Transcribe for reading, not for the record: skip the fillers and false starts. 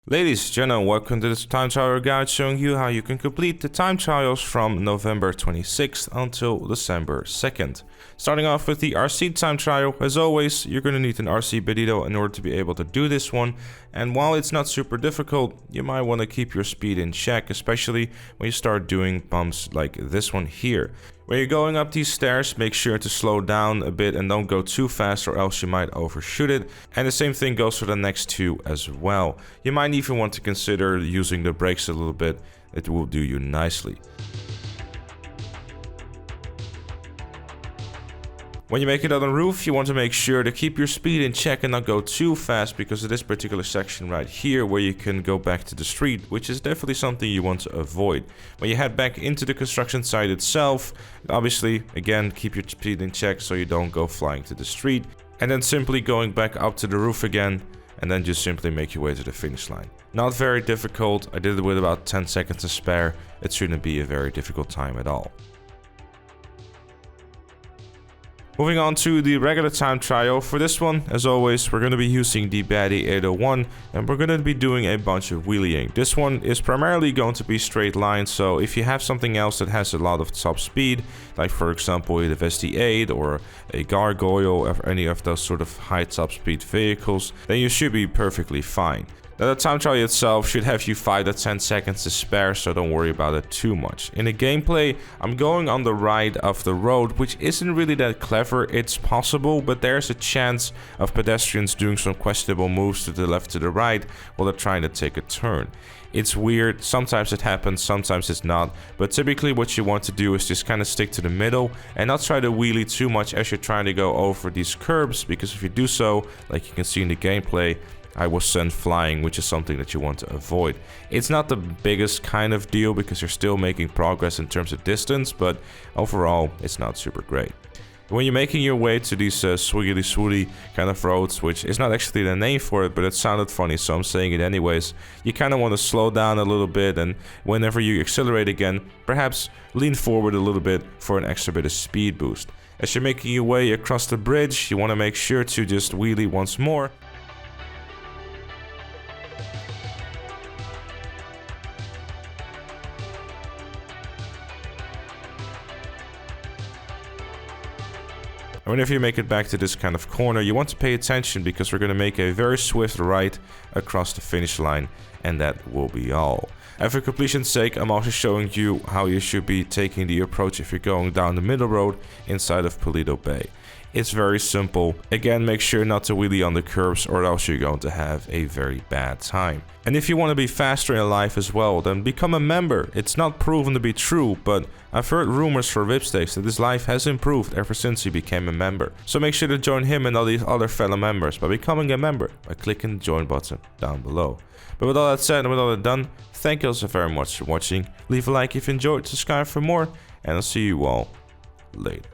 Ladies and gentlemen, welcome to this time trial guide showing you how you can complete the time trials from November 26th until December 2nd. Starting off with the RC time trial, as always, you're going to need an RC bandito in order to be able to do this one. And while it's not super difficult, you might want to keep your speed in check, especially when you start doing bumps like this one here. When you're going up these stairs, make sure to slow down a bit and don't go too fast or else you might overshoot it. And the same thing goes for the next two as well. You might even want to consider using the brakes a little bit. It will do you nicely. When you make it on the roof, you want to make sure to keep your speed in check and not go too fast because of this particular section right here where you can go back to the street, which is definitely something you want to avoid. When you head back into the construction site itself, obviously, again, keep your speed in check so you don't go flying to the street. And then simply going back up to the roof again, and then just simply make your way to the finish line. Not very difficult. I did it with about 10 seconds to spare. It shouldn't be a very difficult time at all. Moving on to the regular time trial. For this one, as always, we're going to be using the baddie 801 and we're going to be doing a bunch of wheeling. This one is primarily going to be straight lines, so if you have something else that has a lot of top speed, like for example the SD8 or a gargoyle or any of those sort of high top speed vehicles, then you should be perfectly fine. Now the time trial itself should have you 5 to 10 seconds to spare, so don't worry about it too much. In the gameplay, I'm going on the right of the road, which isn't really that clever. It's possible, but there's a chance of pedestrians doing some questionable moves to the left to the right while they're trying to take a turn. It's weird, sometimes it happens, sometimes it's not, but typically what you want to do is just kind of stick to the middle and not try to wheelie too much as you're trying to go over these curbs, because if you do so, like you can see in the gameplay, I was sent flying, which is something that you want to avoid. It's not the biggest kind of deal because you're still making progress in terms of distance, but overall it's not super great. When you're making your way to these swiggity swooty kind of roads, which is not actually the name for it, but it sounded funny, so I'm saying it anyways, you kind of want to slow down a little bit, and whenever you accelerate again, perhaps lean forward a little bit for an extra bit of speed boost. As you're making your way across the bridge, you want to make sure to just wheelie once more. Whenever you make it back to this kind of corner, you want to pay attention because we're going to make a very swift right across the finish line, and that will be all. And for completion's sake, I'm also showing you how you should be taking the approach if you're going down the middle road inside of Paleto Bay. It's very simple. Again, make sure not to wheelie on the curbs or else you're going to have a very bad time. And if you want to be faster in life as well, then become a member. It's not proven to be true, but I've heard rumors for Ripstakes that his life has improved ever since he became a member. So make sure to join him and all these other fellow members by becoming a member by clicking the join button down below. But with all that said and with all that done, thank you also very much for watching. Leave a like if you enjoyed, subscribe for more, and I'll see you all later.